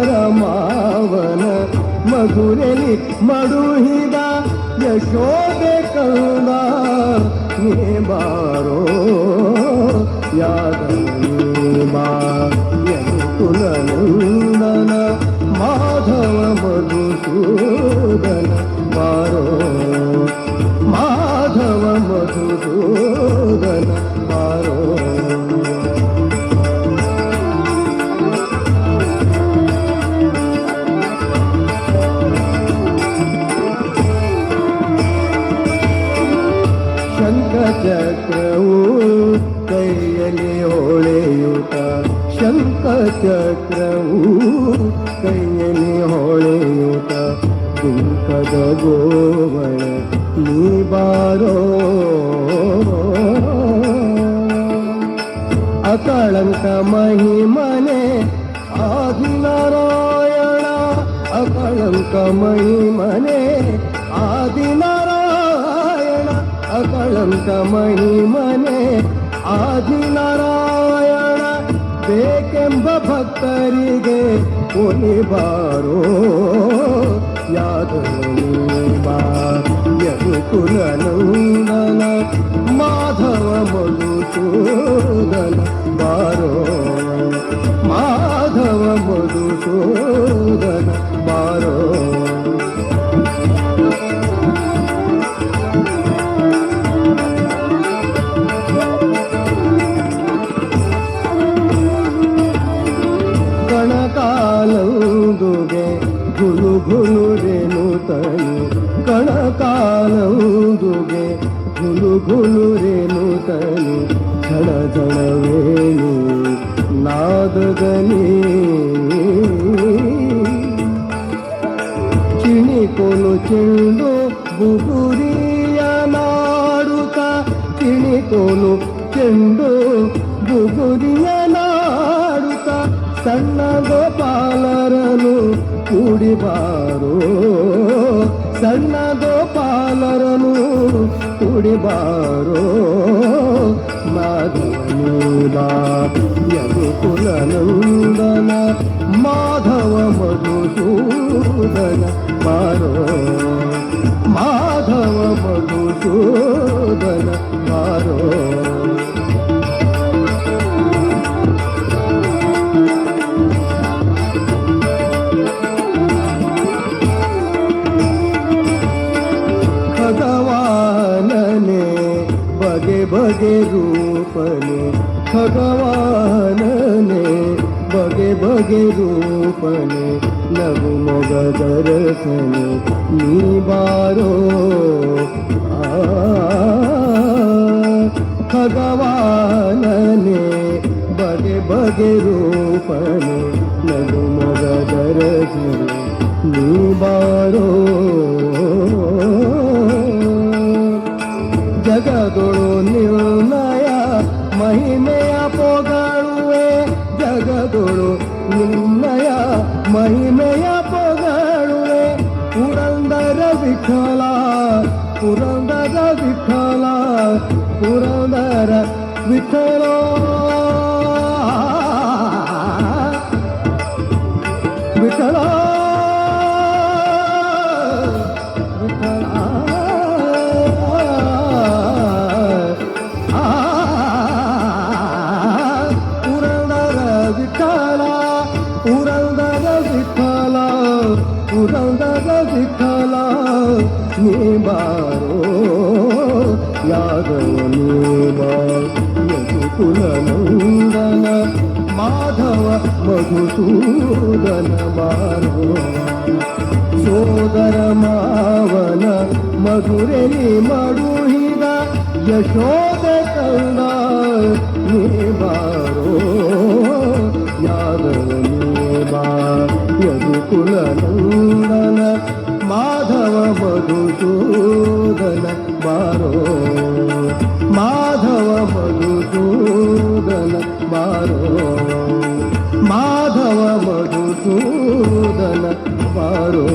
ಸೋದರ ಮಾವನ ಮಧುರೆಲಿ ಮಡುಹಿದ ಯಶೋದೆ ಕಂದ ನೀ ಬಾರೋ ಯಾದವ ಬಾ ಯದುಕುಲನಂದನ ಮಾಧವ ಮಧುಸೂದನ ಬಾರೋ ಮಾಧವ ಮಧುಸೂದನ ಬಾರೋ ಶಂಖಚಕ್ರವು ಕೈಯಲ್ಲಿ ಹೊಳೆಯುತ್ತ ಶಂಖಚಕ್ರವು ಕೈಯಲ್ಲಿ ಹೊಳೆಯುತ್ತ ದುಃಖದ ಗೋವಳ ನೀ ಬಾರೋ ಅಕಳಂಕ ಮಹಿಮನೆ ಆದಿನಾರಾಯಣ ಅಕಳಂಕ ಮಹಿಮನೆ ಆದಿನಾರಾಯಣ ಅಕಳಂಕ ಮಹಿಮನೆ ಆದಿನಾರಾಯಣ ಬೇಕೆಂಬ ಭಕ್ತರಿಗೆ ಒಲಿಬಾರೋ ಯಾದವ ಯದುಕುಲನಂದನ ಮಾಧವ ಮಧುಸೂದನ ಬಾರೋ ಮಾಧವ ಮಧುಸೂದನ ಬಾರೋ ಕಣಕಾಲಂದುಗೆ ಗುಲು ಗುಲು ರೇಣುತನು ಕಣಕಾಲಂದುಗೆ ಗುಲು ಗುಲು ರೇಣುತನು ಝಳ ಝಳವೇಣು ನಾದದಲ್ಲಿ ಚಿಣಿಕೊಲು ಚೆಂಡು ಬುಗುರಿಯ ನಾಡುತ್ತ ಚಿಣಿಕೊಲು ಚೆಂಡು ಬುಗುರಿಯ ನಾಡುತ್ತ ಸಣ್ಣ ಗೋಪಾಲರನು ಕೂಡಿಬಾರೋ ಸಣ್ಣ ಗೋಪಾಲರನು ಕೂಡಿಬಾರೋ ಮಾಧವನೀಬಾ ಯದುಕುಲನಂದನ ಮಾಧವ ಮಧುಸೂದನ ಬಾರೋ ಮಾಧವ ಮಧುಸೂದನ ಬಾರೋ ಭಗವಾನನೆ ಬಗೆ ಬಗೆ ರೂಪನೆ ಭಗವಾನನೆ ಬಗೆ ಬಗೆ ರೂಪನೆ ನಗು ಮೊಗದರಸನೆ ನೀ ಬಾರೋ ಭಗವಾನನೆ ಬಗೆ ಬಗೆ ರೂಪನೆ ನಗು ಮೊಗದರಸನೆ ನೀ ಬಾರೋ ಜಗದೊಳು ನಿರ್ಣಯ ಮಹಿಮೆಯ ಪೊಗಳುವೆ ಜಗದೊಳು ನಿರ್ಣಯ ಮಹಿಮೆಯ ಪೊಗಳುವೆ ಪುರಂದರ ವಿಠಲ ಪುರಂದರ ವಿಠಲ ಪುರಂದರ ವಿಠಲ ವಿಠಲ ಪುರಂದರ ವಿಠಲ ನೀ ಬಾರೋ ಯಾದವ ನೀ ಯದುಕುಲನಂದನ ಮಾಧವ ಮಧುಸೂದನ ಬಾರೋ ಸೋದರ ಮಾವನ ಮಧುರೆಲಿ ಮಡುಹಿದ ಯಶೋದೆ ಕಂದ ನೀ ಬಾರೋ ಯಾದವ ನೀ ಯದುಕುಲನಂದನ ಮಾಧವ ಮಧುಸೂದನ ಬಾರೋ ಮಾಧವ ಮಧುಸೂದನ ಬಾರೋ ಮಾಧವ ಮಧುಸೂದನ ಬಾರೋ